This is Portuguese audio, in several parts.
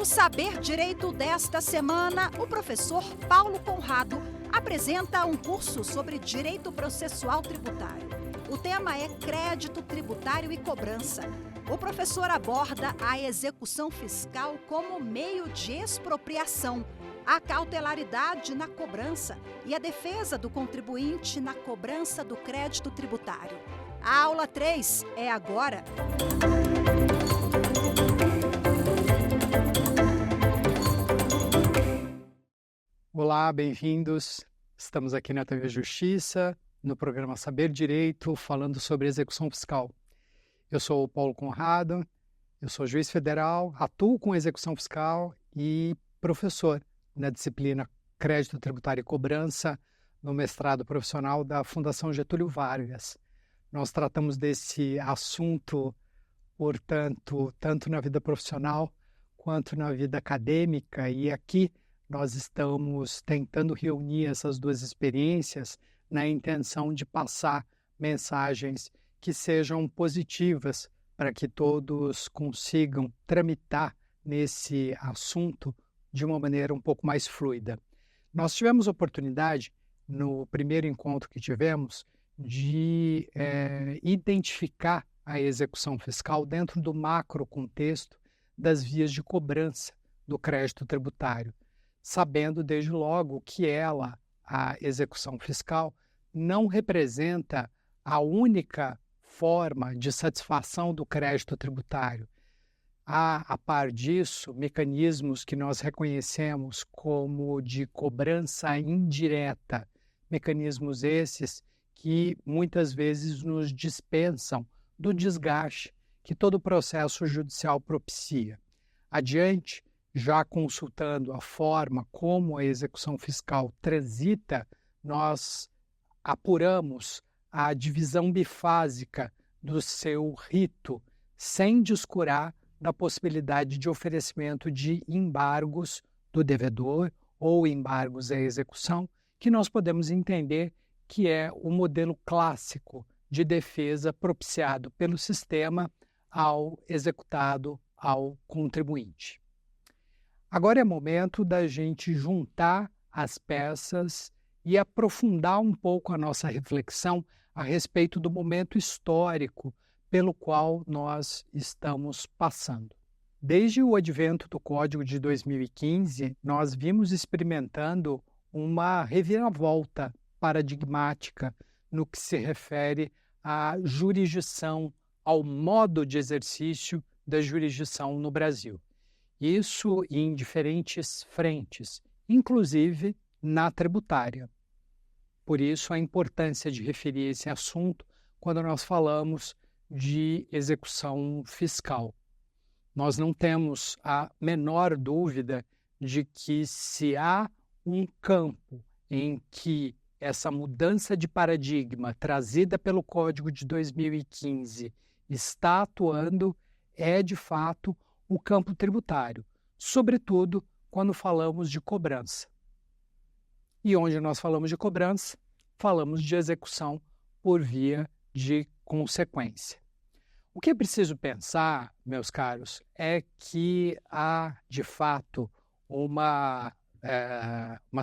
No Saber Direito desta semana, o professor Paulo Conrado apresenta um curso sobre direito processual tributário. O tema é crédito tributário e cobrança. O professor aborda a execução fiscal como meio de expropriação, a cautelaridade na cobrança e a defesa do contribuinte na cobrança do crédito tributário. A aula 3 é agora. Olá, bem-vindos. Estamos aqui na TV Justiça, no programa Saber Direito, falando sobre execução fiscal. Eu sou o Paulo Conrado, eu sou juiz federal, atuo com execução fiscal e professor na disciplina Crédito Tributário e Cobrança no mestrado profissional da Fundação Getúlio Vargas. Nós tratamos desse assunto, portanto, tanto na vida profissional quanto na vida acadêmica, e aqui nós estamos tentando reunir essas duas experiências na intenção de passar mensagens que sejam positivas para que todos consigam tramitar nesse assunto de uma maneira um pouco mais fluida. Nós tivemos oportunidade, no primeiro encontro que tivemos, de identificar a execução fiscal dentro do macro contexto das vias de cobrança do crédito tributário, sabendo desde logo que ela, a execução fiscal, não representa a única forma de satisfação do crédito tributário. Há, a par disso, mecanismos que nós reconhecemos como de cobrança indireta, mecanismos esses que muitas vezes nos dispensam do desgaste que todo o processo judicial propicia. Adiante, já consultando a forma como a execução fiscal transita, nós apuramos a divisão bifásica do seu rito, sem descurar da possibilidade de oferecimento de embargos do devedor ou embargos à execução, que nós podemos entender que é o modelo clássico de defesa propiciado pelo sistema ao executado, ao contribuinte. Agora é momento da gente juntar as peças e aprofundar um pouco a nossa reflexão a respeito do momento histórico pelo qual nós estamos passando. Desde o advento do Código de 2015, nós vimos experimentando uma reviravolta paradigmática no que se refere à jurisdição, ao modo de exercício da jurisdição no Brasil. Isso em diferentes frentes, inclusive na tributária. Por isso, a importância de referir esse assunto quando nós falamos de execução fiscal. Nós não temos a menor dúvida de que se há um campo em que essa mudança de paradigma trazida pelo Código de 2015 está atuando, é de fato o campo tributário, sobretudo quando falamos de cobrança. E onde nós falamos de cobrança, falamos de execução por via de consequência. O que é preciso pensar, meus caros, é que há, de fato, uma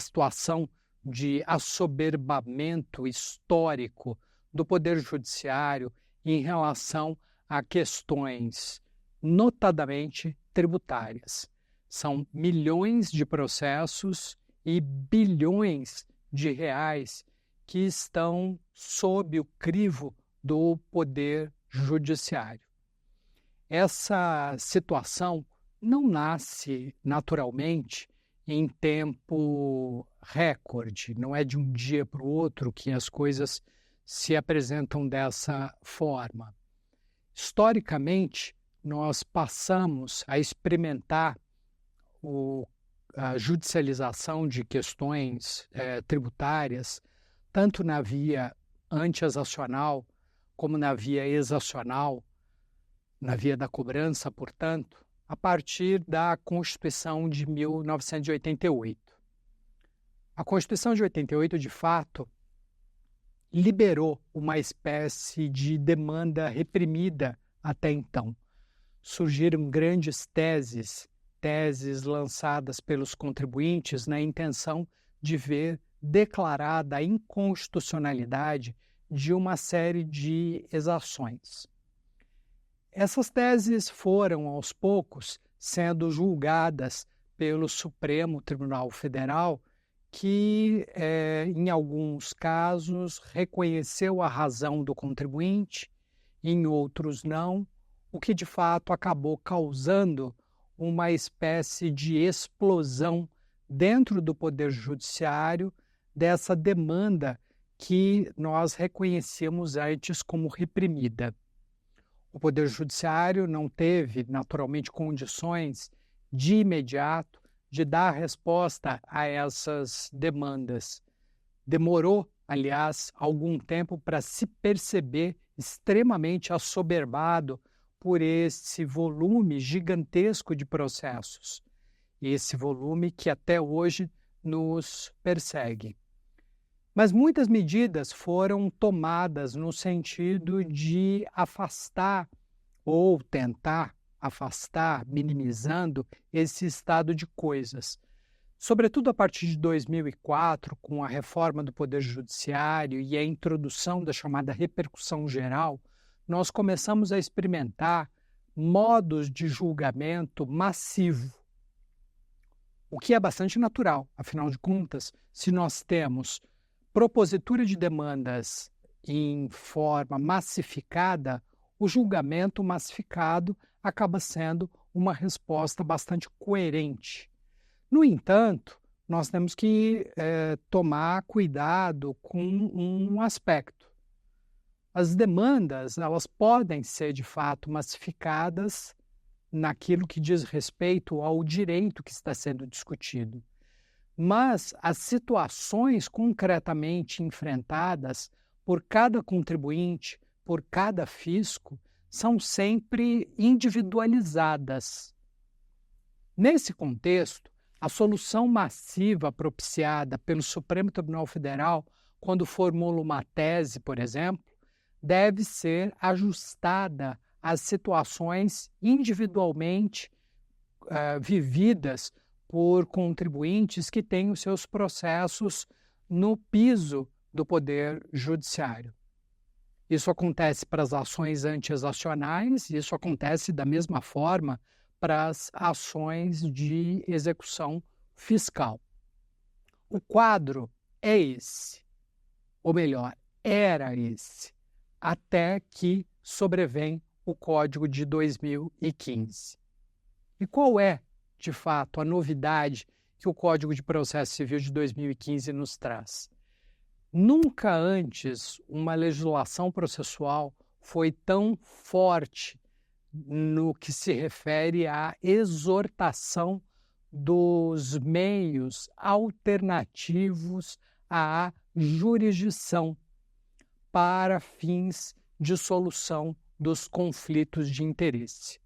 situação de assoberbamento histórico do Poder Judiciário em relação a questões notadamente tributárias. São milhões de processos e bilhões de reais que estão sob o crivo do Poder Judiciário. Essa situação não nasce naturalmente em tempo recorde, não é de um dia para o outro que as coisas se apresentam dessa forma. Historicamente, nós passamos a experimentar a judicialização de questões tributárias, tanto na via anti-exacional como na via exacional, na via da cobrança, portanto, a partir da Constituição de 1988. A Constituição de 88, de fato, liberou uma espécie de demanda reprimida até então. Surgiram grandes teses teses lançadas pelos contribuintes na intenção de ver declarada a inconstitucionalidade de uma série de exações. Essas teses foram, aos poucos, sendo julgadas pelo Supremo Tribunal Federal, que, em alguns casos, reconheceu a razão do contribuinte, em outros não, o que de fato acabou causando uma espécie de explosão dentro do Poder Judiciário dessa demanda que nós reconhecíamos antes como reprimida. O Poder Judiciário não teve, naturalmente, condições de imediato de dar resposta a essas demandas. Demorou, aliás, algum tempo para se perceber extremamente assoberbado por esse volume gigantesco de processos. Esse volume que até hoje nos persegue. Mas muitas medidas foram tomadas no sentido de afastar ou tentar afastar, minimizando esse estado de coisas. Sobretudo a partir de 2004, com a reforma do Poder Judiciário e a introdução da chamada repercussão geral, nós começamos a experimentar modos de julgamento massivo, o que é bastante natural. Afinal de contas, se nós temos propositura de demandas em forma massificada, o julgamento massificado acaba sendo uma resposta bastante coerente. No entanto, nós temos que tomar cuidado com um aspecto. As demandas, elas podem ser de fato massificadas naquilo que diz respeito ao direito que está sendo discutido. Mas as situações concretamente enfrentadas por cada contribuinte, por cada fisco, são sempre individualizadas. Nesse contexto, a solução massiva propiciada pelo Supremo Tribunal Federal, quando formula uma tese, por exemplo, deve ser ajustada às situações individualmente vividas por contribuintes que têm os seus processos no piso do Poder Judiciário. Isso acontece para as ações anti-exacionais, isso acontece da mesma forma para as ações de execução fiscal. O quadro é esse, ou melhor, era esse, até que sobrevém o Código de 2015. E qual é, de fato, a novidade que o Código de Processo Civil de 2015 nos traz? Nunca antes uma legislação processual foi tão forte no que se refere à exortação dos meios alternativos à jurisdição para fins de solução dos conflitos de interesse.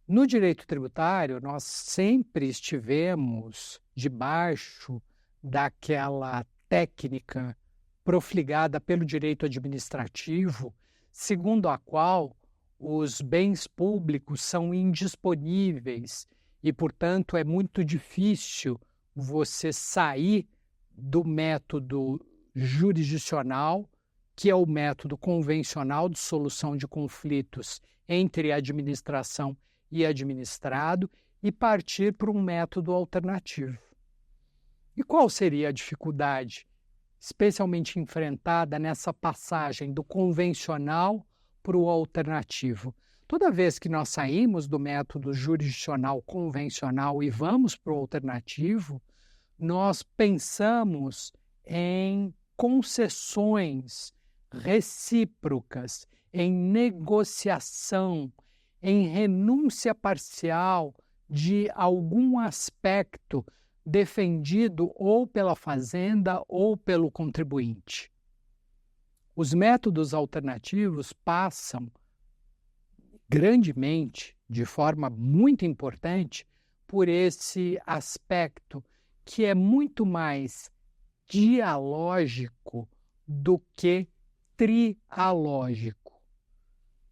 No direito tributário, nós sempre estivemos debaixo daquela técnica profligada pelo direito administrativo, segundo a qual os bens públicos são indisponíveis e, portanto, é muito difícil você sair do método jurisdicional, que é o método convencional de solução de conflitos entre administração e administrado, e partir para um método alternativo. E qual seria a dificuldade, especialmente enfrentada nessa passagem do convencional para o alternativo? Toda vez que nós saímos do método jurisdicional convencional e vamos para o alternativo, nós pensamos em concessões recíprocas, em negociação, em renúncia parcial de algum aspecto defendido ou pela fazenda ou pelo contribuinte. Os métodos alternativos passam grandemente, de forma muito importante, por esse aspecto que é muito mais dialógico do que trialógico.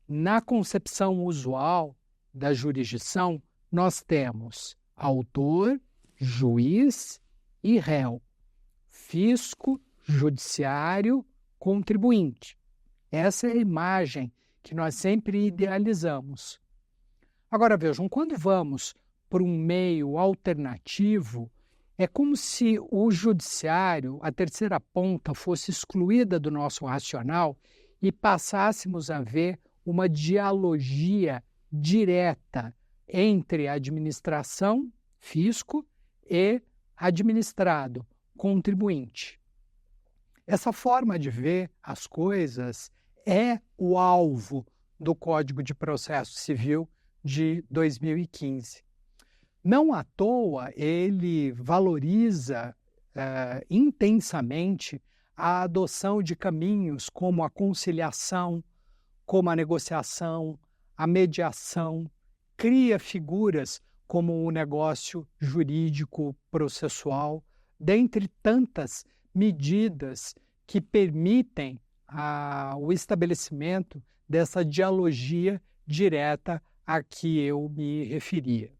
Na concepção usual da jurisdição, nós temos autor, juiz e réu, fisco, judiciário, contribuinte. Essa é a imagem que nós sempre idealizamos. Agora vejam, quando vamos para um meio alternativo, é como se o judiciário, a terceira ponta, fosse excluída do nosso racional e passássemos a ver uma dialogia direta entre administração, fisco, e administrado, contribuinte. Essa forma de ver as coisas é o alvo do Código de Processo Civil de 2015. Não à toa, ele valoriza intensamente a adoção de caminhos como a conciliação, como a negociação, a mediação, cria figuras como o negócio jurídico processual, dentre tantas medidas que permitem o estabelecimento dessa dialogia direta a que eu me referia.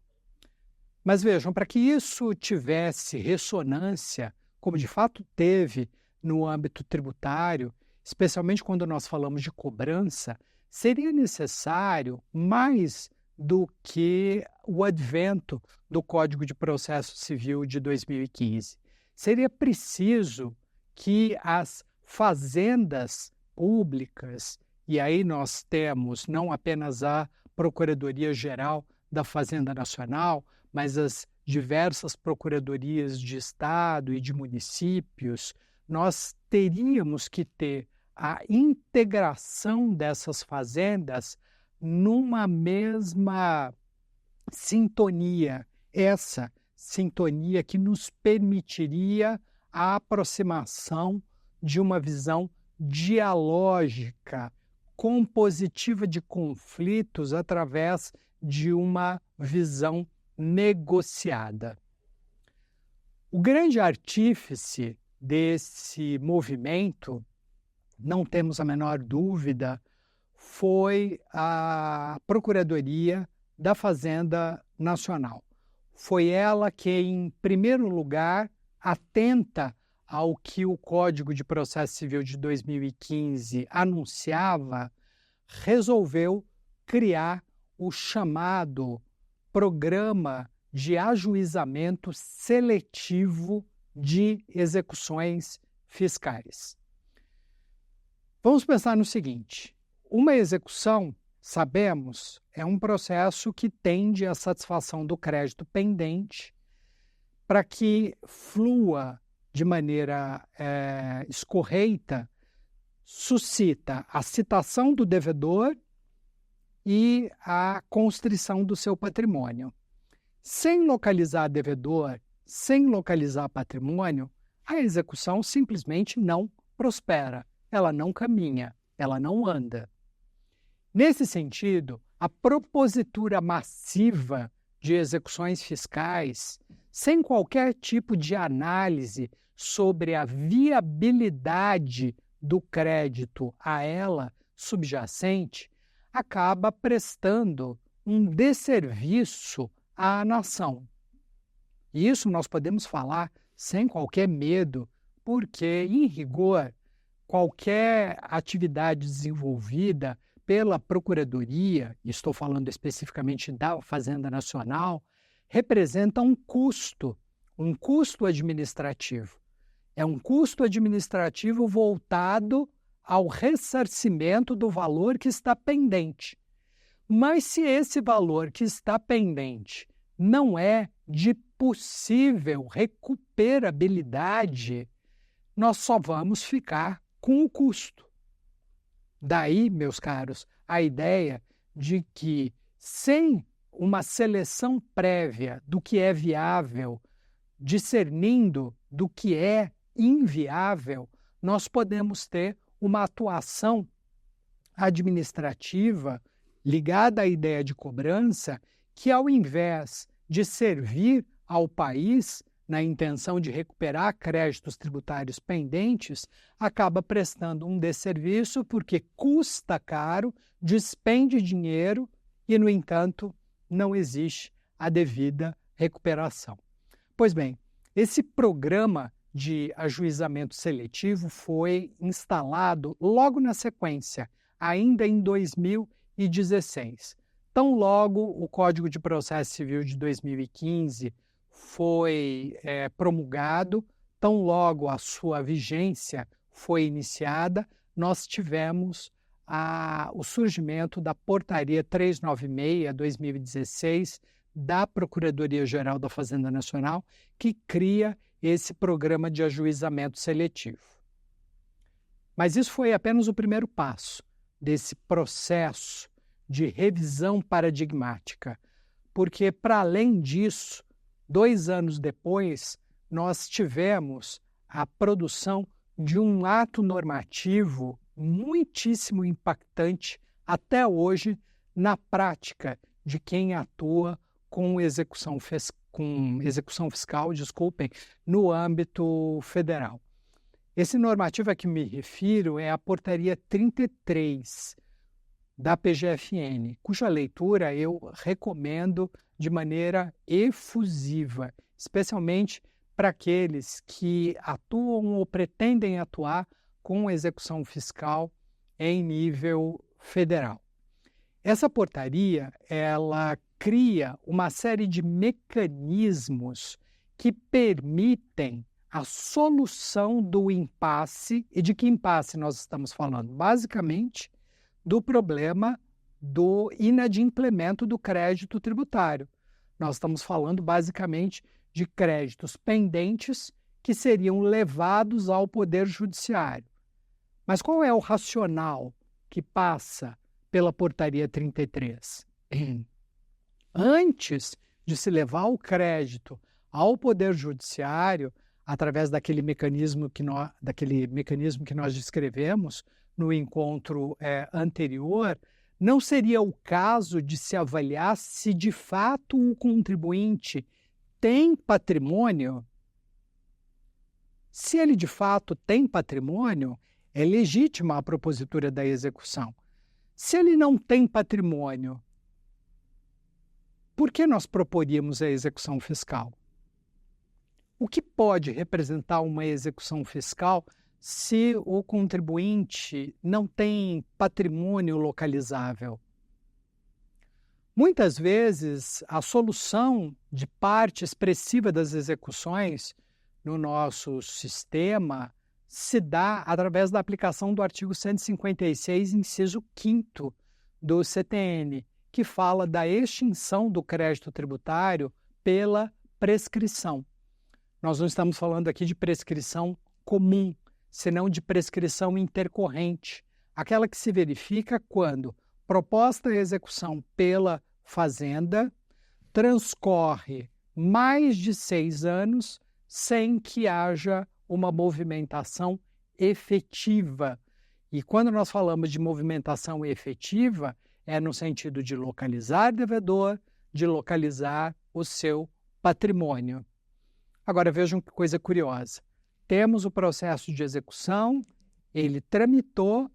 Mas vejam, para que isso tivesse ressonância, como de fato teve no âmbito tributário, especialmente quando nós falamos de cobrança, seria necessário mais do que o advento do Código de Processo Civil de 2015. Seria preciso que as fazendas públicas, e aí nós temos não apenas a Procuradoria-Geral da Fazenda Nacional, mas as diversas procuradorias de Estado e de municípios, nós teríamos que ter a integração dessas fazendas numa mesma sintonia, essa sintonia que nos permitiria a aproximação de uma visão dialógica, compositiva de conflitos através de uma visão negociada. O grande artífice desse movimento, não temos a menor dúvida, foi a Procuradoria da Fazenda Nacional. Foi ela que, em primeiro lugar, atenta ao que o Código de Processo Civil de 2015 anunciava, resolveu criar o chamado Programa de Ajuizamento Seletivo de Execuções Fiscais. Vamos pensar no seguinte: uma execução, sabemos, é um processo que tende à satisfação do crédito pendente para que flua de maneira escorreita, suscita a citação do devedor e a constrição do seu patrimônio. Sem localizar devedor, sem localizar patrimônio, a execução simplesmente não prospera, ela não caminha, ela não anda. Nesse sentido, a propositura massiva de execuções fiscais, sem qualquer tipo de análise sobre a viabilidade do crédito a ela subjacente, acaba prestando um desserviço à nação. E isso nós podemos falar sem qualquer medo, porque, em rigor, qualquer atividade desenvolvida pela Procuradoria, estou falando especificamente da Fazenda Nacional, representa um custo administrativo. É um custo administrativo voltado ao ressarcimento do valor que está pendente. Mas se esse valor que está pendente não é de possível recuperabilidade, nós só vamos ficar com o custo. Daí, meus caros, a ideia de que, sem uma seleção prévia do que é viável, discernindo do que é inviável, nós podemos ter uma atuação administrativa ligada à ideia de cobrança que, ao invés de servir ao país na intenção de recuperar créditos tributários pendentes, acaba prestando um desserviço porque custa caro, despende dinheiro e, no entanto, não existe a devida recuperação. Pois bem, esse programa de ajuizamento seletivo foi instalado logo na sequência, ainda em 2016. Tão logo o Código de Processo Civil de 2015 foi promulgado, tão logo a sua vigência foi iniciada, nós tivemos o surgimento da Portaria 396/2016 da Procuradoria-Geral da Fazenda Nacional, que cria esse programa de ajuizamento seletivo. Mas isso foi apenas o primeiro passo desse processo de revisão paradigmática, porque, para além disso, 2 anos depois, nós tivemos a produção de um ato normativo muitíssimo impactante até hoje na prática de quem atua com execução fiscal, no âmbito federal. Esse normativo a que me refiro é a Portaria 33 da PGFN, cuja leitura eu recomendo de maneira efusiva, especialmente para aqueles que atuam ou pretendem atuar com execução fiscal em nível federal. Essa portaria, ela cria uma série de mecanismos que permitem a solução do impasse. E de que impasse nós estamos falando? Basicamente, do problema do inadimplemento do crédito tributário. Nós estamos falando basicamente de créditos pendentes que seriam levados ao Poder Judiciário. Mas qual é o racional que passa pela Portaria 33? Antes de se levar o crédito ao Poder Judiciário, através daquele mecanismo que nós descrevemos no encontro anterior, não seria o caso de se avaliar se de fato o contribuinte tem patrimônio? Se ele de fato tem patrimônio, é legítima a propositura da execução. Se ele não tem patrimônio, por que nós proporíamos a execução fiscal? O que pode representar uma execução fiscal se o contribuinte não tem patrimônio localizável? Muitas vezes, a solução de parte expressiva das execuções no nosso sistema se dá através da aplicação do artigo 156, inciso 5º do CTN, que fala da extinção do crédito tributário pela prescrição. Nós não estamos falando aqui de prescrição comum, senão de prescrição intercorrente, aquela que se verifica quando proposta a execução pela Fazenda transcorre mais de 6 anos sem que haja uma movimentação efetiva. E quando nós falamos de movimentação efetiva, é no sentido de localizar devedor, de localizar o seu patrimônio. Agora vejam que coisa curiosa. Temos o processo de execução, ele tramitou,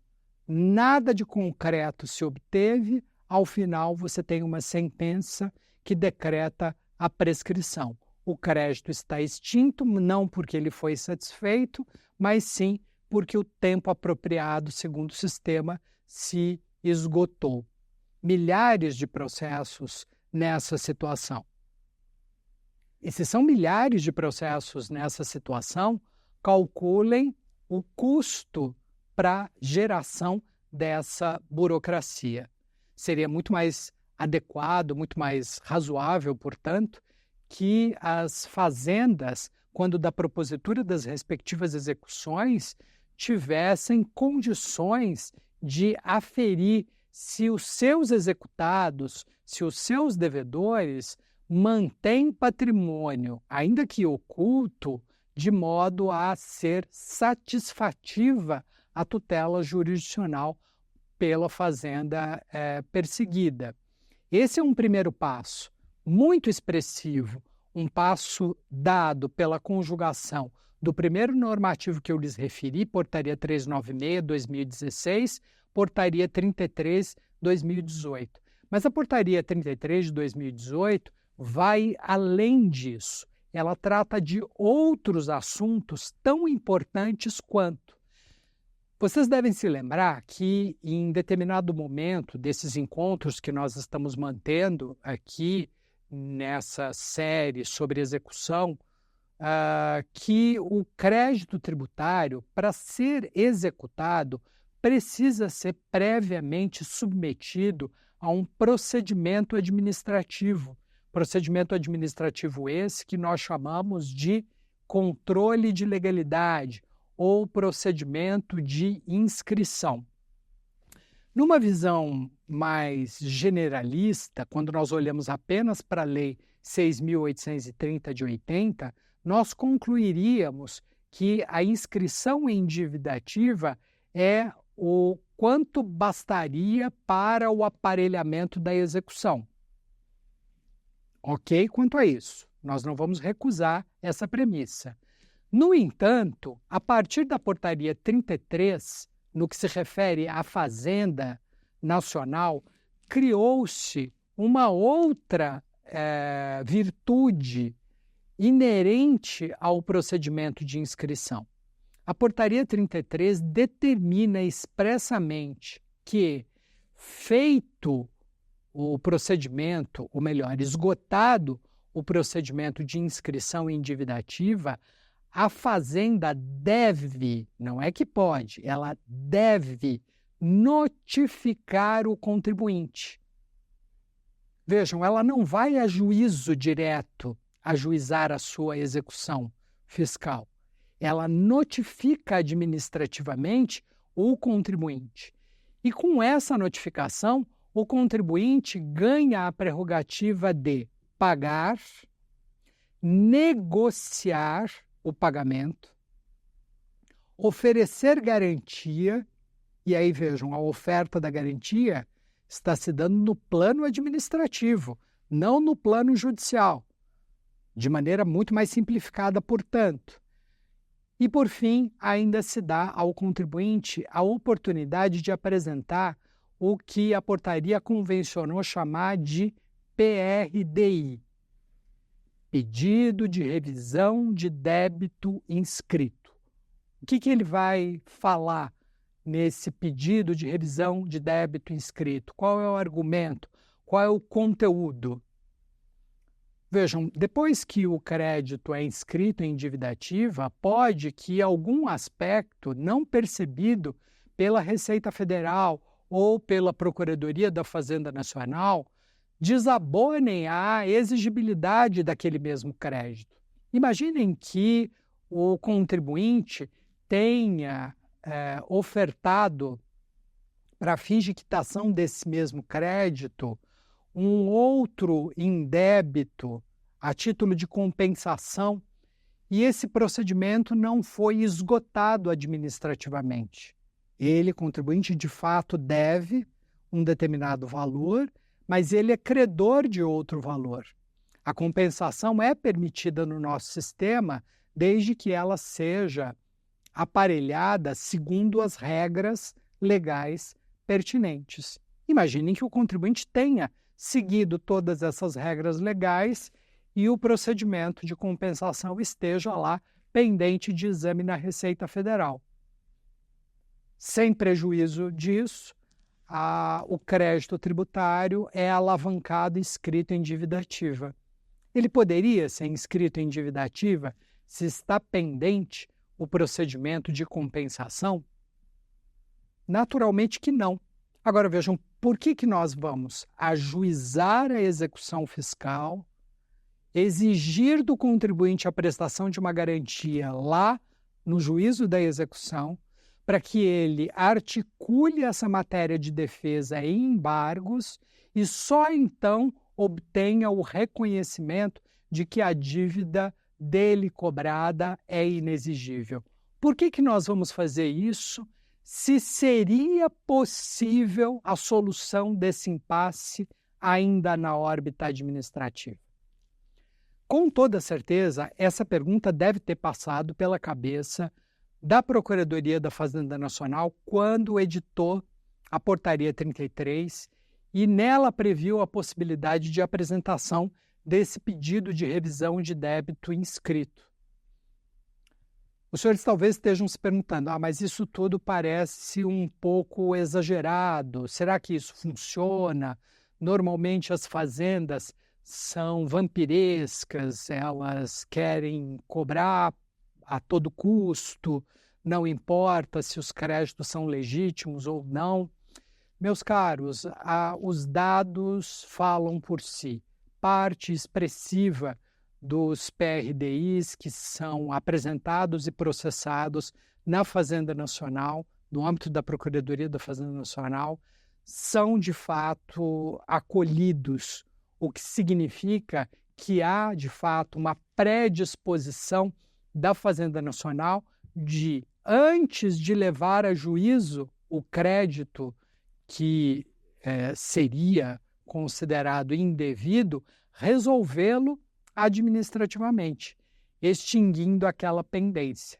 nada de concreto se obteve, ao final você tem uma sentença que decreta a prescrição. O crédito está extinto, não porque ele foi satisfeito, mas sim porque o tempo apropriado, segundo o sistema, se esgotou. Milhares de processos nessa situação. E se são milhares de processos nessa situação, calculem o custo para geração dessa burocracia. Seria muito mais adequado, muito mais razoável, portanto, que as fazendas, quando da propositura das respectivas execuções, tivessem condições de aferir se os seus executados, se os seus devedores mantêm patrimônio, ainda que oculto, de modo a ser satisfativa a tutela jurisdicional pela fazenda perseguida. Esse é um primeiro passo muito expressivo, um passo dado pela conjugação do primeiro normativo que eu lhes referi, Portaria 396/2016, Portaria 33/2018. Mas a Portaria 33 de 2018 vai além disso. Ela trata de outros assuntos tão importantes quanto. Vocês devem se lembrar que, em determinado momento desses encontros que nós estamos mantendo aqui nessa série sobre execução, que o crédito tributário, para ser executado, precisa ser previamente submetido a um procedimento administrativo. Procedimento administrativo esse que nós chamamos de controle de legalidade ou procedimento de inscrição. Numa visão mais generalista, quando nós olhamos apenas para a Lei 6.830 de 80, nós concluiríamos que a inscrição em dívida ativa é o quanto bastaria para o aparelhamento da execução. Ok quanto a isso, nós não vamos recusar essa premissa. No entanto, a partir da Portaria 33, no que se refere à Fazenda Nacional, criou-se uma outra virtude inerente ao procedimento de inscrição. A Portaria 33 determina expressamente que, feito o procedimento, ou melhor, esgotado o procedimento de inscrição em dívida ativa, a Fazenda deve, não é que pode, ela deve notificar o contribuinte. Vejam, ela não vai a juízo direto ajuizar a sua execução fiscal. Ela notifica administrativamente o contribuinte. E com essa notificação, o contribuinte ganha a prerrogativa de pagar, negociar o pagamento, oferecer garantia, e aí vejam, a oferta da garantia está se dando no plano administrativo, não no plano judicial, de maneira muito mais simplificada, portanto. E, por fim, ainda se dá ao contribuinte a oportunidade de apresentar o que a portaria convencionou chamar de PRDI, Pedido de Revisão de Débito Inscrito. O que ele vai falar nesse pedido de revisão de débito inscrito? Qual é o argumento? Qual é o conteúdo? Vejam, depois que o crédito é inscrito em dívida ativa, pode que algum aspecto não percebido pela Receita Federal ou pela Procuradoria da Fazenda Nacional desabonem a exigibilidade daquele mesmo crédito. Imaginem que o contribuinte tenha ofertado, para fins de quitação desse mesmo crédito, um outro indébito a título de compensação, e esse procedimento não foi esgotado administrativamente. Ele, contribuinte, de fato deve um determinado valor, mas ele é credor de outro valor. A compensação é permitida no nosso sistema desde que ela seja aparelhada segundo as regras legais pertinentes. Imaginem que o contribuinte tenha seguido todas essas regras legais e o procedimento de compensação esteja lá pendente de exame na Receita Federal. Sem prejuízo disso, o crédito tributário é alavancado e inscrito em dívida ativa. Ele poderia ser inscrito em dívida ativa se está pendente o procedimento de compensação? Naturalmente que não. Agora vejam, por que nós vamos ajuizar a execução fiscal, exigir do contribuinte a prestação de uma garantia lá no juízo da execução, para que ele articule essa matéria de defesa em embargos e só então obtenha o reconhecimento de que a dívida dele cobrada é inexigível? Por que nós vamos fazer isso se seria possível a solução desse impasse ainda na órbita administrativa? Com toda certeza, essa pergunta deve ter passado pela cabeça da Procuradoria da Fazenda Nacional quando editou a Portaria 33 e nela previu a possibilidade de apresentação desse pedido de revisão de débito inscrito. Os senhores talvez estejam se perguntando, mas isso tudo parece um pouco exagerado, será que isso funciona? Normalmente as fazendas são vampirescas, elas querem cobrar a todo custo, não importa se os créditos são legítimos ou não. Meus caros, os dados falam por si. Parte expressiva dos PRDIs que são apresentados e processados na Fazenda Nacional, no âmbito da Procuradoria da Fazenda Nacional, são de fato acolhidos, o que significa que há de fato uma predisposição da Fazenda Nacional de, antes de levar a juízo o crédito que seria considerado indevido, resolvê-lo administrativamente, extinguindo aquela pendência.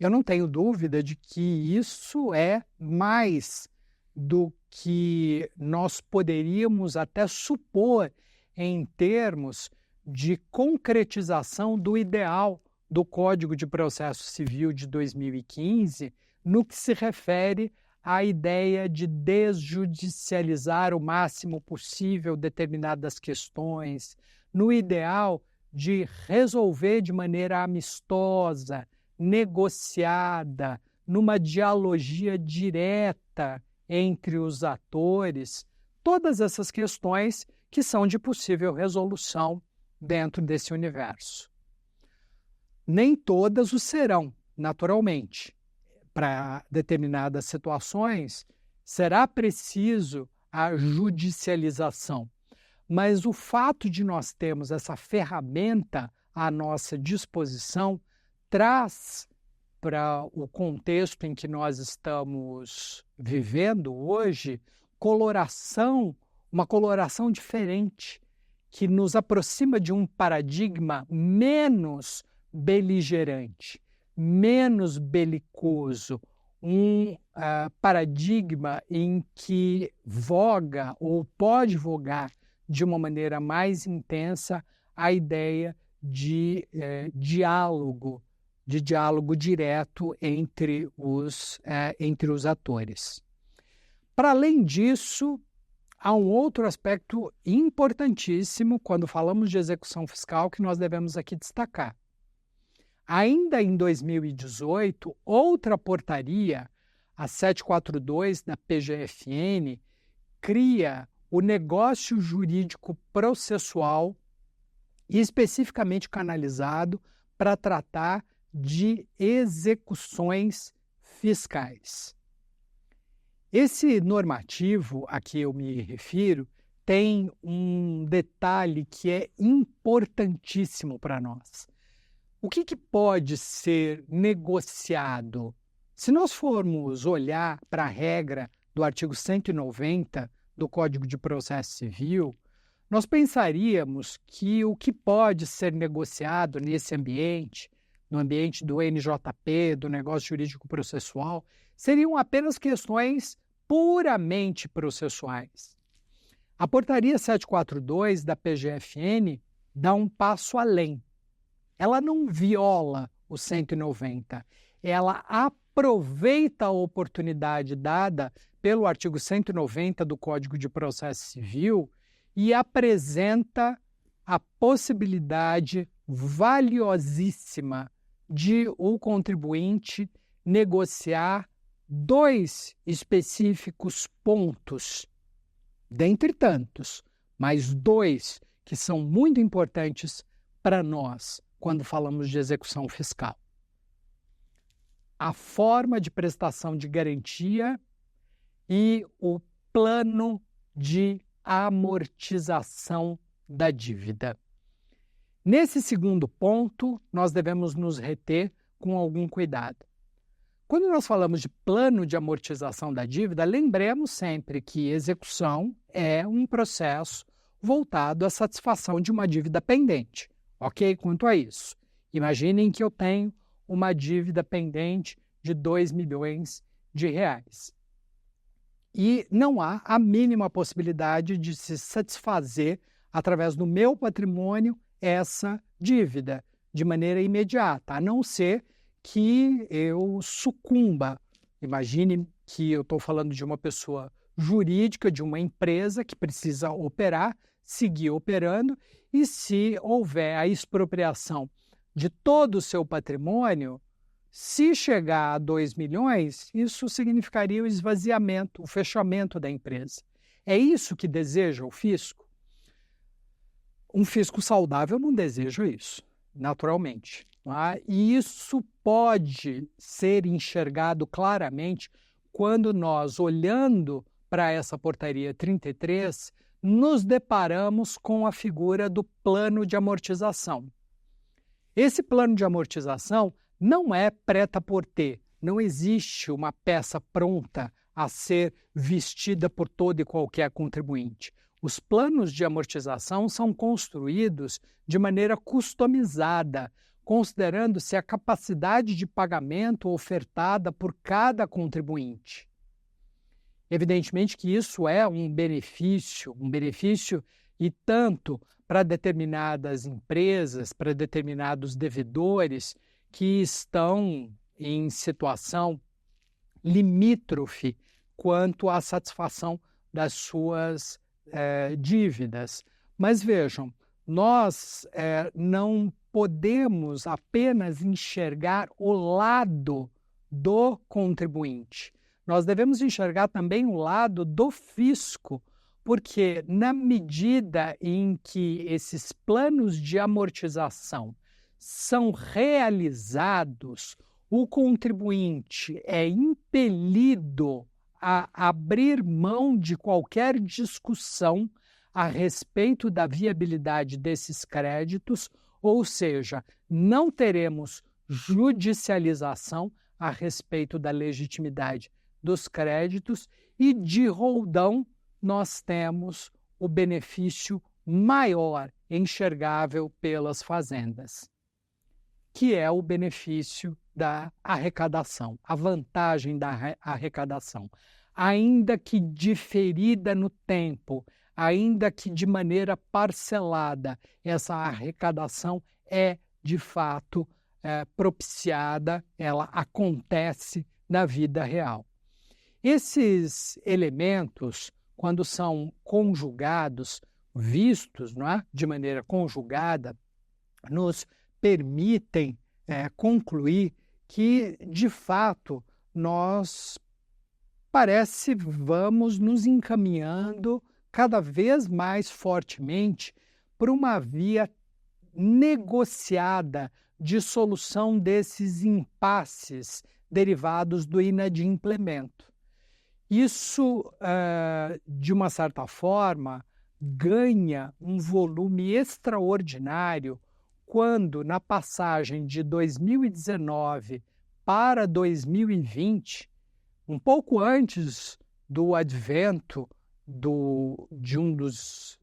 Eu não tenho dúvida de que isso é mais do que nós poderíamos até supor em termos de concretização do ideal do Código de Processo Civil de 2015, no que se refere à ideia de desjudicializar o máximo possível determinadas questões, no ideal de resolver de maneira amistosa, negociada, numa dialogia direta entre os atores, todas essas questões que são de possível resolução dentro desse universo. Nem todas o serão, naturalmente. Para determinadas situações, será preciso a judicialização. Mas o fato de nós termos essa ferramenta à nossa disposição traz para o contexto em que nós estamos vivendo hoje uma coloração diferente, que nos aproxima de um paradigma menos beligerante, menos belicoso, um paradigma em que voga ou pode vogar de uma maneira mais intensa a ideia de diálogo direto entre os atores. Para além disso, há um outro aspecto importantíssimo quando falamos de execução fiscal que nós devemos aqui destacar. Ainda em 2018, outra portaria, a 742 da PGFN, cria o negócio jurídico processual especificamente canalizado para tratar de execuções fiscais. Esse normativo a que eu me refiro tem um detalhe que é importantíssimo para nós. O que pode ser negociado? Se nós formos olhar para a regra do artigo 190 do Código de Processo Civil, nós pensaríamos que o que pode ser negociado nesse ambiente, no ambiente do NJP, do negócio jurídico processual, seriam apenas questões puramente processuais. A portaria 742 da PGFN dá um passo além. Ela não viola o 190, ela aproveita a oportunidade dada pelo artigo 190 do Código de Processo Civil e apresenta a possibilidade valiosíssima de o contribuinte negociar dois específicos pontos, dentre tantos, mas dois que são muito importantes para nós quando falamos de execução fiscal. A forma de prestação de garantia e o plano de amortização da dívida. Nesse segundo ponto, nós devemos nos reter com algum cuidado. Quando nós falamos de plano de amortização da dívida, lembremos sempre que execução é um processo voltado à satisfação de uma dívida pendente. Ok? Quanto a isso, imaginem que eu tenho uma dívida pendente de 2 milhões de reais. E não há a mínima possibilidade de se satisfazer através do meu patrimônio, essa dívida de maneira imediata, a não ser que eu sucumba. Imagine que eu estou falando de uma pessoa jurídica, de uma empresa que precisa operar, seguir operando, e se houver a expropriação de todo o seu patrimônio, se chegar a 2 milhões, isso significaria o esvaziamento, o fechamento da empresa. É isso que deseja o fisco? Um fisco saudável não deseja isso, naturalmente. Tá? E isso pode ser enxergado claramente quando nós, olhando para essa portaria 33, nos deparamos com a figura do plano de amortização. Esse plano de amortização não é prêt-à-porter, não existe uma peça pronta a ser vestida por todo e qualquer contribuinte. Os planos de amortização são construídos de maneira customizada, considerando-se a capacidade de pagamento ofertada por cada contribuinte. Evidentemente que isso é um benefício e tanto para determinadas empresas, para determinados devedores que estão em situação limítrofe quanto à satisfação das suas dívidas. Mas vejam, nós não podemos apenas enxergar o lado do contribuinte. Nós devemos enxergar também o lado do fisco, porque na medida em que esses planos de amortização são realizados, o contribuinte é impelido a abrir mão de qualquer discussão a respeito da viabilidade desses créditos, ou seja, não teremos judicialização a respeito da legitimidade dos créditos e, de roldão, nós temos o benefício maior enxergável pelas fazendas, que é o benefício da arrecadação, a vantagem da arrecadação. Ainda que diferida no tempo, ainda que de maneira parcelada, essa arrecadação é, de fato, propiciada, ela acontece na vida real. Esses elementos, quando são conjugados, vistos, não é? De maneira conjugada, nos permitem concluir que, de fato, nós vamos nos encaminhando cada vez mais fortemente por uma via negociada de solução desses impasses derivados do inadimplemento. Isso, de uma certa forma, ganha um volume extraordinário quando, na passagem de 2019 para 2020, um pouco antes do advento de um dos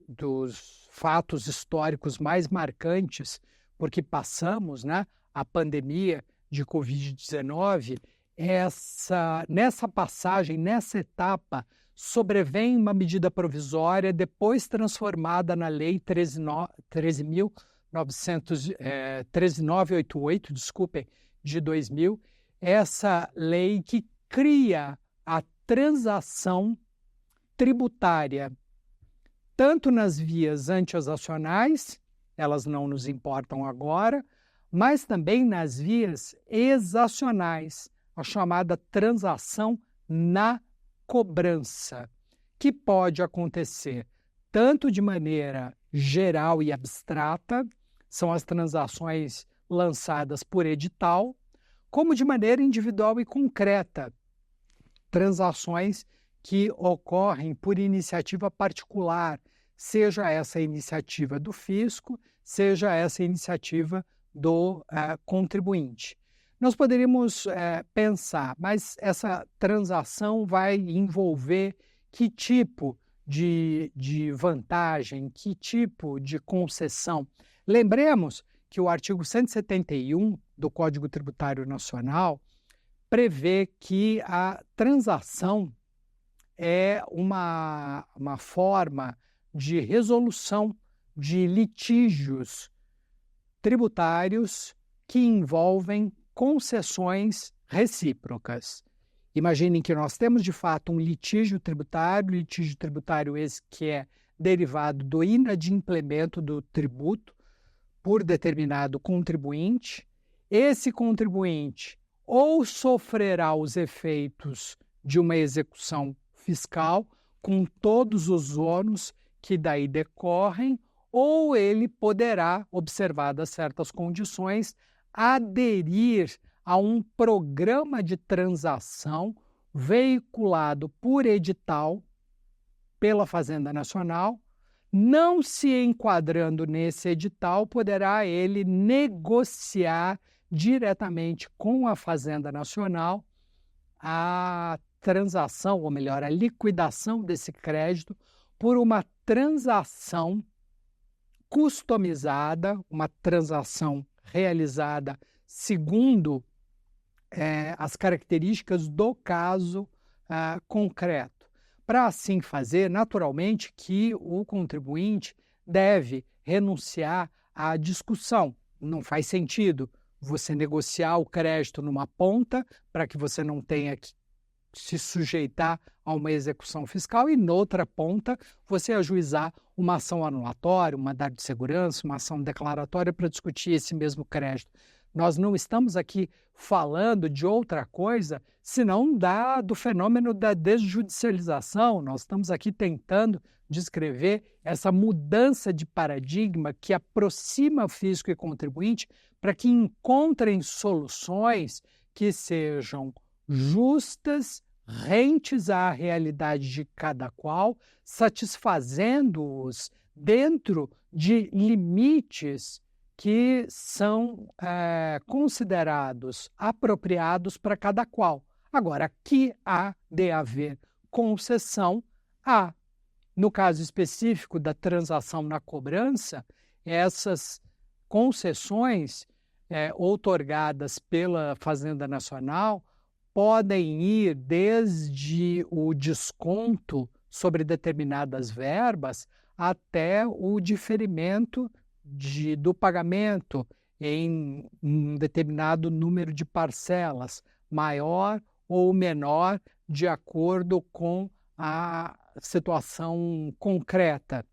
fatos históricos mais marcantes, porque passamos, né, a pandemia de Covid-19, nessa passagem, nessa etapa, sobrevém uma medida provisória, depois transformada na Lei 13.988, de 2000, essa lei que cria a transação tributária, tanto nas vias antitransacionais, elas não nos importam agora, mas também nas vias exacionais, a chamada transação na cobrança, que pode acontecer tanto de maneira geral e abstrata, são as transações lançadas por edital, como de maneira individual e concreta, transações que ocorrem por iniciativa particular, seja essa iniciativa do fisco, seja essa iniciativa do contribuinte. Nós poderíamos pensar, mas essa transação vai envolver que tipo de vantagem, que tipo de concessão? Lembremos que o artigo 171 do Código Tributário Nacional prevê que a transação é uma forma de resolução de litígios tributários que envolvem concessões recíprocas. Imaginem que nós temos, de fato, um litígio tributário esse que é derivado do inadimplemento do tributo por determinado contribuinte. Esse contribuinte ou sofrerá os efeitos de uma execução fiscal, com todos os ônus que daí decorrem, ou ele poderá, observadas certas condições, aderir a um programa de transação veiculado por edital pela Fazenda Nacional. Não se enquadrando nesse edital, poderá ele negociar diretamente com a Fazenda Nacional a transação, ou melhor, a liquidação desse crédito por uma transação customizada, uma transação realizada segundo as características do caso concreto. Para assim fazer, naturalmente que o contribuinte deve renunciar à discussão. Não faz sentido você negociar o crédito numa ponta para que você não tenha que se sujeitar a uma execução fiscal e, noutra ponta, você ajuizar uma ação anulatória, um mandado de segurança, uma ação declaratória para discutir esse mesmo crédito. Nós não estamos aqui falando de outra coisa senão do fenômeno da desjudicialização. Nós estamos aqui tentando descrever essa mudança de paradigma que aproxima fisco e contribuinte para que encontrem soluções que sejam justas, rentes à realidade de cada qual, satisfazendo-os dentro de limites que são considerados apropriados para cada qual. Agora, que há de haver concessão, há. No caso específico da transação na cobrança, essas concessões outorgadas pela Fazenda Nacional podem ir desde o desconto sobre determinadas verbas até o diferimento do pagamento em um determinado número de parcelas, maior ou menor, de acordo com a situação concreta.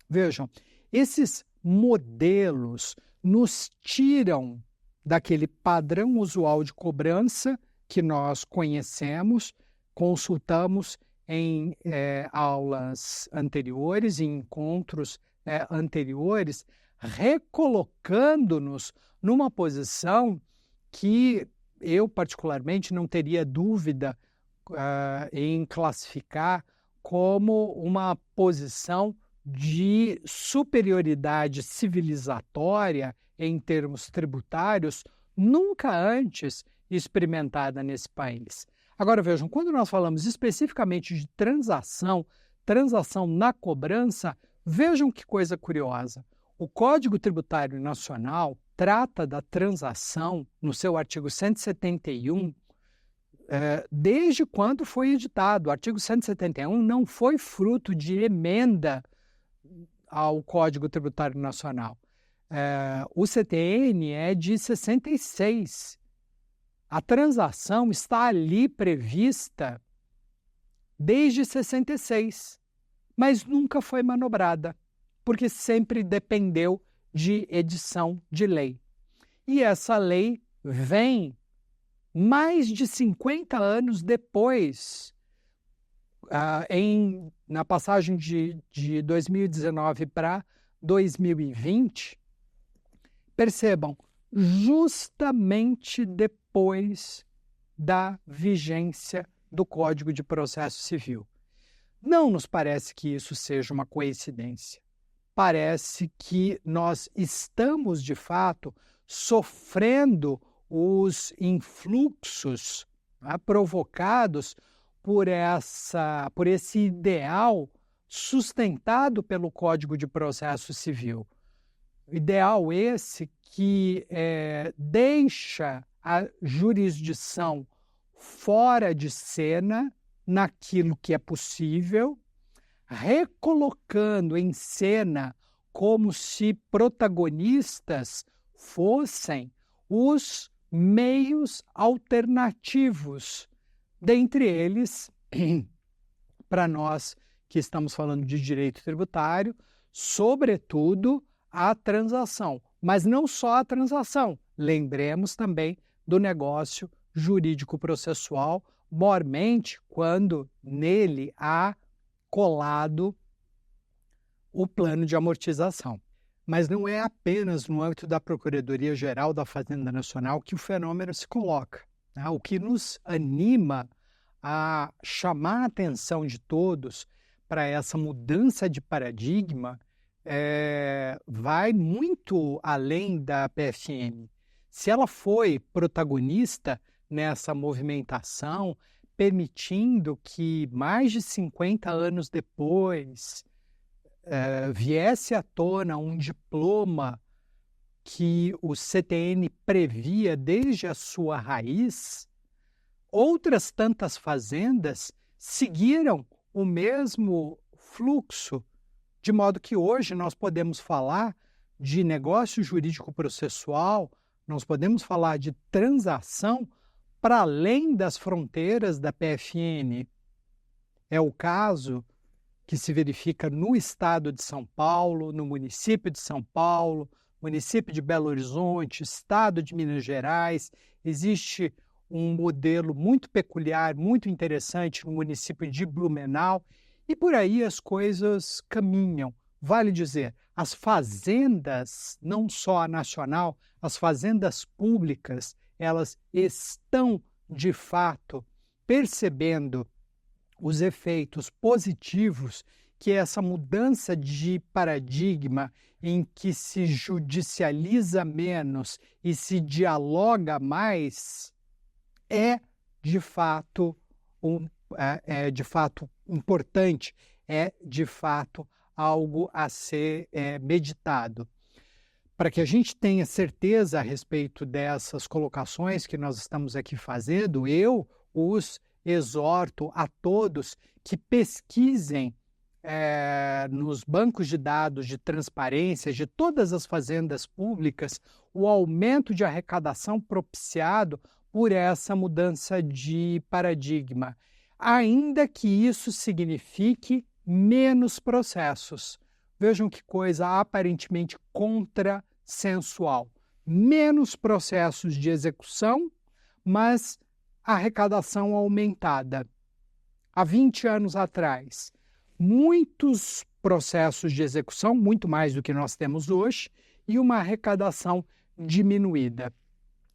Vejam, esses modelos nos tiram daquele padrão usual de cobrança que nós conhecemos, consultamos em aulas anteriores, em encontros anteriores, recolocando-nos numa posição que eu, particularmente, não teria dúvida em classificar como uma posição de superioridade civilizatória em termos tributários nunca antes experimentada nesse país. Agora vejam, quando nós falamos especificamente de transação na cobrança, vejam que coisa curiosa. O Código Tributário Nacional trata da transação no seu artigo 171 desde quando foi editado. O artigo 171 não foi fruto de emenda ao Código Tributário Nacional. O CTN é de 66. A transação está ali prevista desde 66, mas nunca foi manobrada, porque sempre dependeu de edição de lei. E essa lei vem mais de 50 anos depois, na passagem de 2019 para 2020, percebam, justamente depois da vigência do Código de Processo Civil. Não nos parece que isso seja uma coincidência. Parece que nós estamos, de fato, sofrendo os influxos provocados por esse ideal sustentado pelo Código de Processo Civil. Ideal esse que deixa a jurisdição fora de cena naquilo que é possível, recolocando em cena como se protagonistas fossem os meios alternativos, dentre eles, para nós que estamos falando de direito tributário, sobretudo a transação. Mas não só a transação, lembremos também do negócio jurídico-processual, mormente quando nele há colado o plano de amortização. Mas não é apenas no âmbito da Procuradoria-Geral da Fazenda Nacional que o fenômeno se coloca. Né? O que nos anima a chamar a atenção de todos para essa mudança de paradigma vai muito além da PFN. Se ela foi protagonista nessa movimentação, permitindo que mais de 50 anos depois viesse à tona um diploma que o CTN previa desde a sua raiz, outras tantas fazendas seguiram o mesmo fluxo, de modo que hoje nós podemos falar de negócio jurídico-processual, nós podemos falar de transação para além das fronteiras da PFN. É o caso que se verifica no estado de São Paulo, no município de São Paulo, município de Belo Horizonte, estado de Minas Gerais. Existe um modelo muito peculiar, muito interessante no município de Blumenau, e por aí as coisas caminham. Vale dizer, as fazendas, não só a nacional, as fazendas públicas, elas estão, de fato, percebendo os efeitos positivos que essa mudança de paradigma em que se judicializa menos e se dialoga mais é de fato importante, é de fato algo a ser meditado. Para que a gente tenha certeza a respeito dessas colocações que nós estamos aqui fazendo, eu os exorto a todos que pesquisem nos bancos de dados de transparência de todas as fazendas públicas o aumento de arrecadação propiciado por essa mudança de paradigma, ainda que isso signifique menos processos. Vejam que coisa aparentemente contrassensual. Menos processos de execução, mas arrecadação aumentada. Há 20 anos atrás, muitos processos de execução, muito mais do que nós temos hoje, e uma arrecadação diminuída.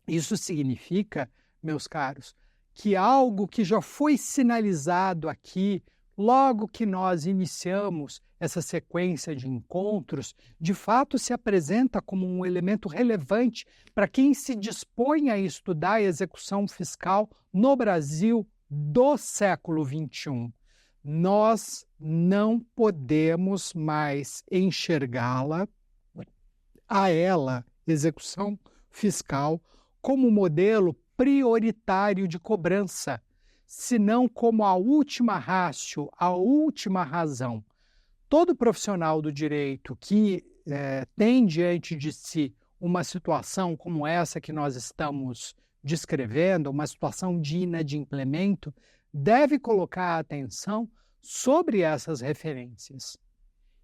Isso significa, meus caros, que algo que já foi sinalizado aqui, logo que nós iniciamos essa sequência de encontros, de fato se apresenta como um elemento relevante para quem se dispõe a estudar a execução fiscal no Brasil do século XXI. Nós não podemos mais enxergá-la, execução fiscal, como modelo prioritário de cobrança, senão como a última ratio, a última razão. Todo profissional do direito que tem diante de si uma situação como essa que nós estamos descrevendo, uma situação de inadimplemento, deve colocar atenção sobre essas referências.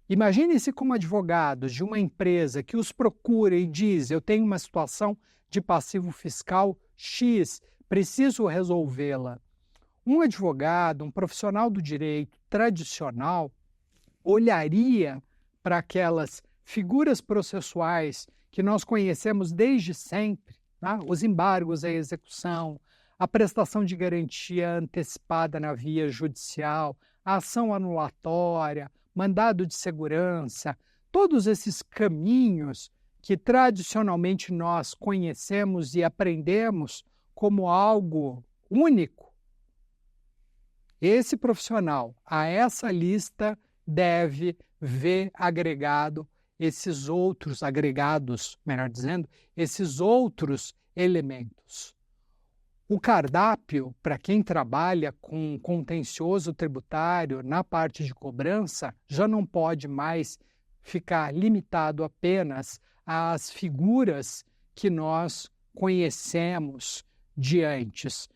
Imagine-se como advogados de uma empresa que os procura e diz: eu tenho uma situação de passivo fiscal X, preciso resolvê-la. Um advogado, um profissional do direito tradicional, olharia para aquelas figuras processuais que nós conhecemos desde sempre, tá? Os embargos à execução, a prestação de garantia antecipada na via judicial, a ação anulatória, mandado de segurança, todos esses caminhos que tradicionalmente nós conhecemos e aprendemos como algo único. Esse profissional, a essa lista, deve ver agregado esses outros agregados, melhor dizendo, esses outros elementos. O cardápio, para quem trabalha com contencioso tributário na parte de cobrança, já não pode mais ficar limitado apenas às figuras que nós conhecemos de antes,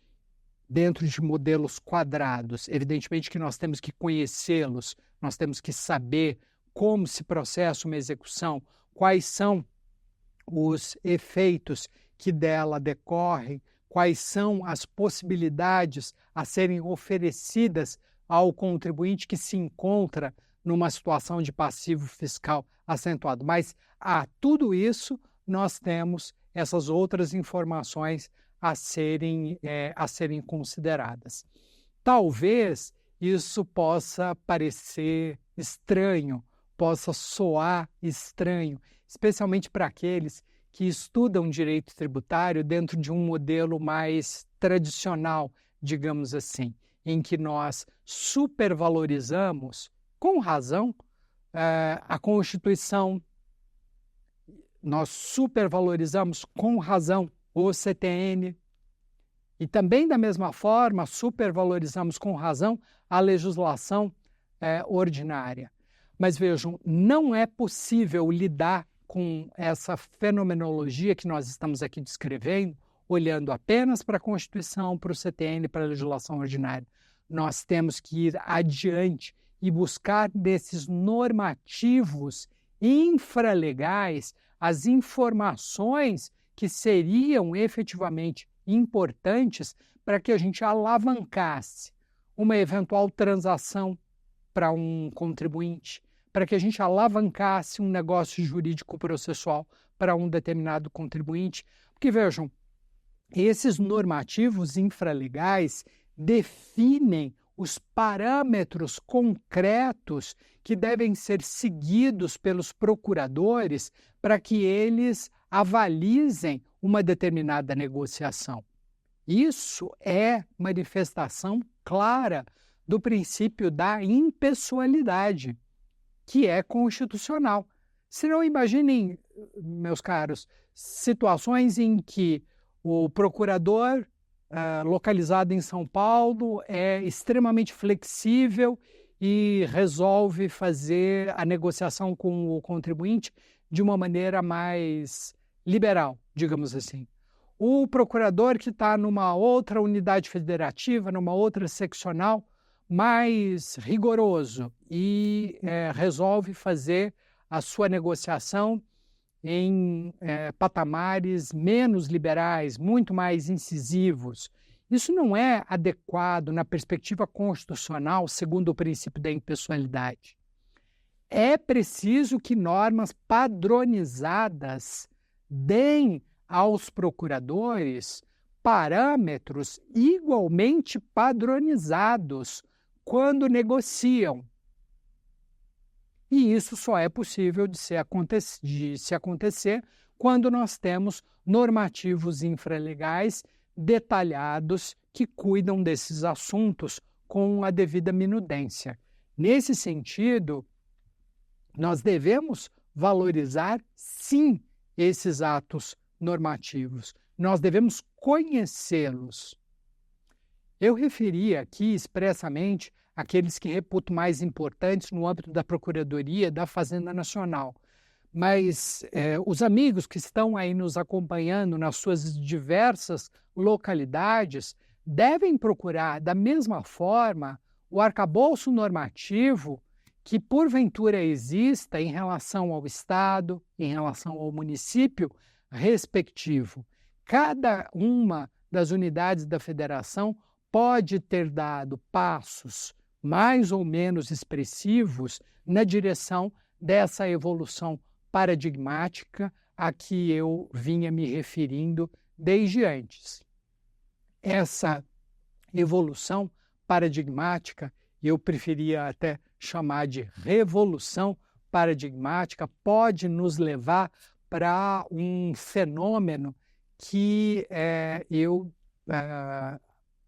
dentro de modelos quadrados. Evidentemente que nós temos que conhecê-los, nós temos que saber como se processa uma execução, quais são os efeitos que dela decorrem, quais são as possibilidades a serem oferecidas ao contribuinte que se encontra numa situação de passivo fiscal acentuado. Mas a tudo isso nós temos essas outras informações a serem consideradas. Talvez isso possa parecer estranho, possa soar estranho, especialmente para aqueles que estudam direito tributário dentro de um modelo mais tradicional, digamos assim, em que nós supervalorizamos, com razão, a Constituição, nós supervalorizamos com razão o CTN e também, da mesma forma, supervalorizamos com razão a legislação ordinária. Mas vejam, não é possível lidar com essa fenomenologia que nós estamos aqui descrevendo, olhando apenas para a Constituição, para o CTN, para a legislação ordinária. Nós temos que ir adiante e buscar desses normativos infralegais as informações que seriam efetivamente importantes para que a gente alavancasse uma eventual transação para um contribuinte, para que a gente alavancasse um negócio jurídico processual para um determinado contribuinte. Porque, vejam, esses normativos infralegais definem os parâmetros concretos que devem ser seguidos pelos procuradores para que eles avalizem uma determinada negociação. Isso é manifestação clara do princípio da impessoalidade, que é constitucional. Se não, imaginem, meus caros, situações em que o procurador localizado em São Paulo é extremamente flexível e resolve fazer a negociação com o contribuinte de uma maneira mais liberal, digamos assim. O procurador que está numa outra unidade federativa, numa outra seccional, mais rigoroso e resolve fazer a sua negociação em patamares menos liberais, muito mais incisivos. Isso não é adequado na perspectiva constitucional, segundo o princípio da impessoalidade. É preciso que normas padronizadas deem aos procuradores parâmetros igualmente padronizados quando negociam. E isso só é possível de se acontecer quando nós temos normativos infralegais detalhados que cuidam desses assuntos com a devida minudência. Nesse sentido, nós devemos valorizar, sim, esses atos normativos. Nós devemos conhecê-los. Eu referi aqui expressamente aqueles que reputo mais importantes no âmbito da Procuradoria da Fazenda Nacional. Mas os amigos que estão aí nos acompanhando nas suas diversas localidades devem procurar, da mesma forma, o arcabouço normativo que porventura exista em relação ao Estado, em relação ao município respectivo. Cada uma das unidades da federação pode ter dado passos mais ou menos expressivos na direção dessa evolução paradigmática a que eu vinha me referindo desde antes. Essa evolução paradigmática, eu preferia até chamar de revolução paradigmática, pode nos levar para um fenômeno que eu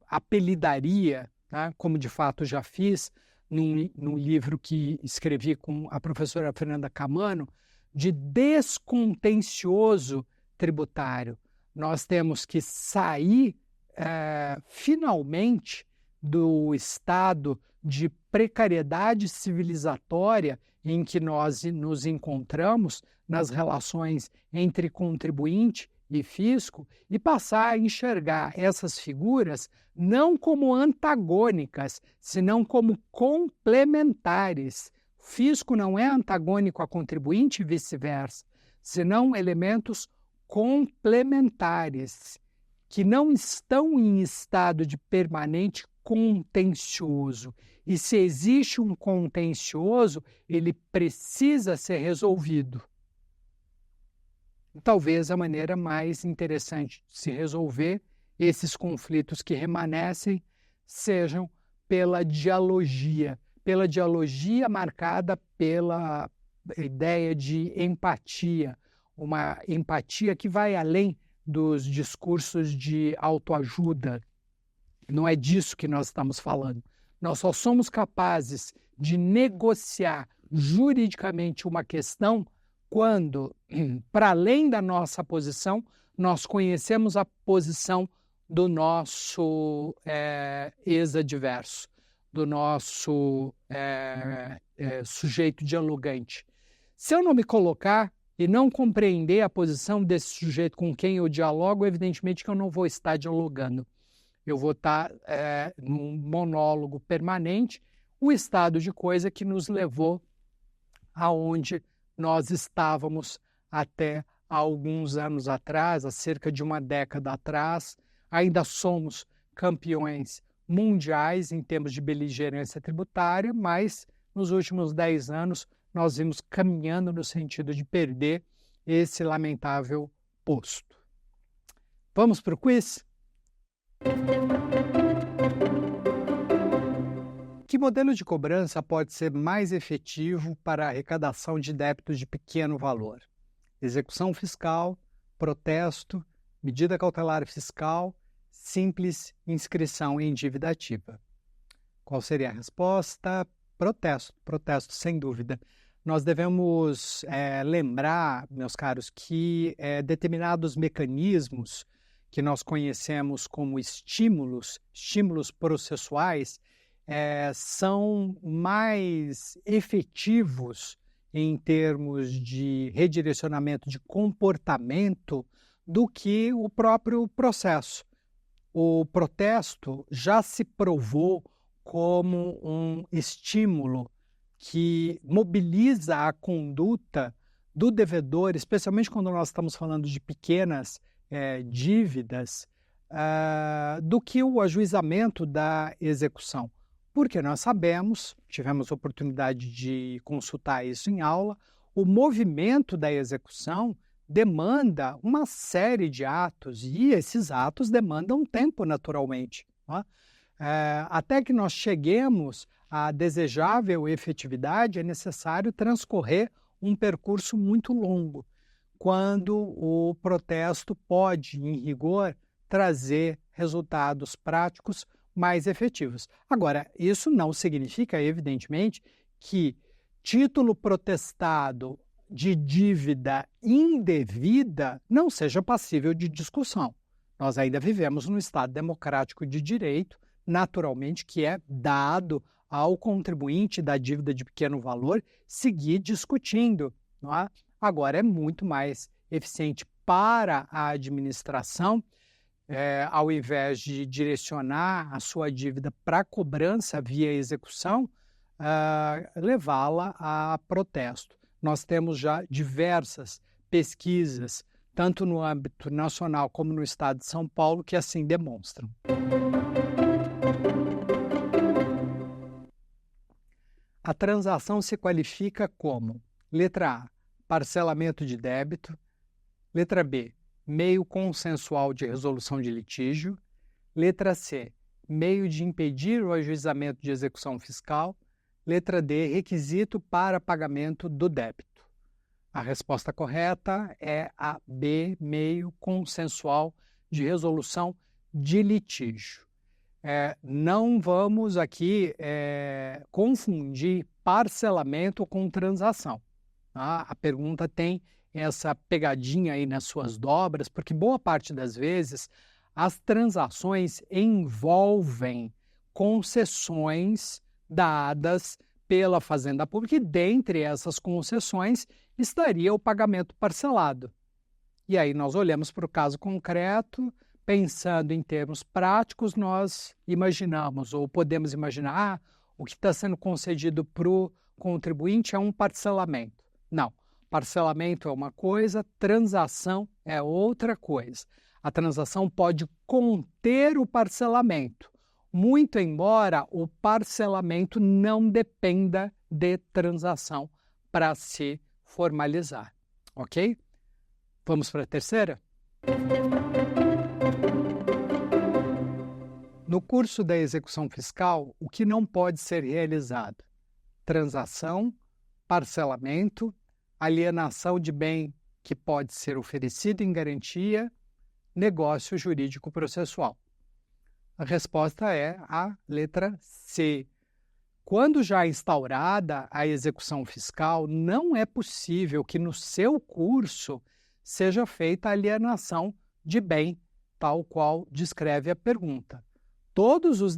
apelidaria, tá, como de fato já fiz num livro que escrevi com a professora Fernanda Camano, de descontencioso tributário. Nós temos que sair finalmente do estado de precariedade civilizatória em que nós nos encontramos nas relações entre contribuinte e fisco e passar a enxergar essas figuras não como antagônicas, senão como complementares. Fisco não é antagônico a contribuinte e vice-versa, senão elementos complementares, que não estão em estado de permanente contencioso. E se existe um contencioso, ele precisa ser resolvido. Talvez a maneira mais interessante de se resolver esses conflitos que remanescem sejam pela dialogia marcada pela ideia de empatia, uma empatia que vai além dos discursos de autoajuda. Não é disso que nós estamos falando. Nós só somos capazes de negociar juridicamente uma questão quando, para além da nossa posição, nós conhecemos a posição do nosso ex-adverso, do nosso sujeito dialogante. Se eu não me colocar e não compreender a posição desse sujeito com quem eu dialogo, evidentemente que eu não vou estar dialogando. Eu vou estar num monólogo permanente, o estado de coisa que nos levou aonde nós estávamos até há alguns anos atrás, há cerca de uma década atrás. Ainda somos campeões mundiais em termos de beligerância tributária, mas nos últimos 10 anos nós vimos caminhando no sentido de perder esse lamentável posto. Vamos para o quiz? Que modelo de cobrança pode ser mais efetivo para a arrecadação de débitos de pequeno valor? Execução fiscal, protesto, medida cautelar fiscal, simples inscrição em dívida ativa. Qual seria a resposta? Protesto, sem dúvida. Nós devemos lembrar, meus caros, que determinados mecanismos que nós conhecemos como estímulos processuais, são mais efetivos em termos de redirecionamento de comportamento do que o próprio processo. O protesto já se provou como um estímulo que mobiliza a conduta do devedor, especialmente quando nós estamos falando de pequenas dívidas, do que o ajuizamento da execução. Porque nós sabemos, tivemos oportunidade de consultar isso em aula, o movimento da execução demanda uma série de atos e esses atos demandam tempo naturalmente. Tá? Até que nós cheguemos à desejável efetividade, é necessário transcorrer um percurso muito longo, quando o protesto pode, em rigor, trazer resultados práticos mais efetivos. Agora, isso não significa, evidentemente, que título protestado de dívida indevida não seja passível de discussão. Nós ainda vivemos num Estado democrático de direito, naturalmente, que é dado ao contribuinte da dívida de pequeno valor seguir discutindo. Não é? Agora, é muito mais eficiente para a administração, ao invés de direcionar a sua dívida para cobrança via execução, levá-la a protesto. Nós temos já diversas pesquisas, tanto no âmbito nacional como no estado de São Paulo, que assim demonstram. A transação se qualifica como: letra A, parcelamento de débito; letra B, meio consensual de resolução de litígio; letra C, meio de impedir o ajuizamento de execução fiscal; letra D, requisito para pagamento do débito. A resposta correta é a B, meio consensual de resolução de litígio. Não vamos aqui confundir parcelamento com transação. Tá? A pergunta tem essa pegadinha aí nas suas dobras, porque boa parte das vezes as transações envolvem concessões dadas pela Fazenda Pública, e dentre essas concessões estaria o pagamento parcelado. E aí nós olhamos para o caso concreto, pensando em termos práticos, nós imaginamos ou podemos imaginar o que está sendo concedido para o contribuinte é um parcelamento. Não, parcelamento é uma coisa, transação é outra coisa. A transação pode conter o parcelamento, muito embora o parcelamento não dependa de transação para se formalizar, ok? Vamos para a terceira? No curso da execução fiscal, o que não pode ser realizado? Transação, parcelamento, alienação de bem que pode ser oferecido em garantia, negócio jurídico processual. A resposta é a letra C. Quando já instaurada a execução fiscal, não é possível que no seu curso seja feita a alienação de bem, tal qual descreve a pergunta. Todas as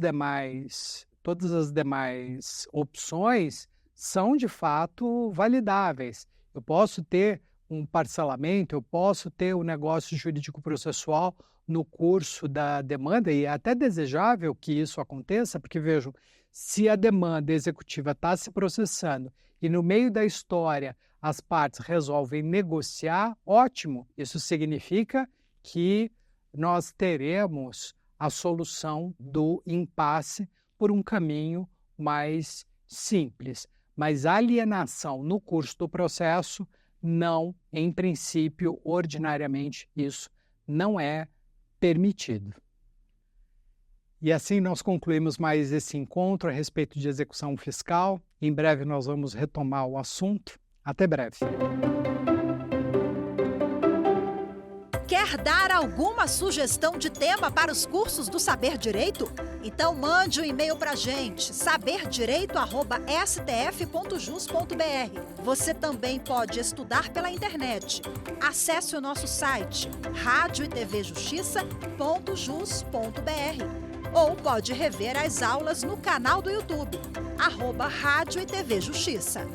demais opções são, de fato, validáveis. Eu posso ter um parcelamento, eu posso ter um negócio jurídico processual no curso da demanda, e é até desejável que isso aconteça, porque, vejam, se a demanda executiva está se processando e no meio da história as partes resolvem negociar, ótimo, isso significa que nós teremos a solução do impasse por um caminho mais simples. Mas a alienação no curso do processo, não, em princípio, ordinariamente, isso não é permitido. E assim nós concluímos mais esse encontro a respeito de execução fiscal. Em breve nós vamos retomar o assunto. Até breve. Quer dar alguma sugestão de tema para os cursos do Saber Direito? Então mande um e-mail para a gente, saberdireito@stf.jus.br. Você também pode estudar pela internet. Acesse o nosso site radioetvjustiça.jus.br ou pode rever as aulas no canal do YouTube, @Rádio e TV Justiça.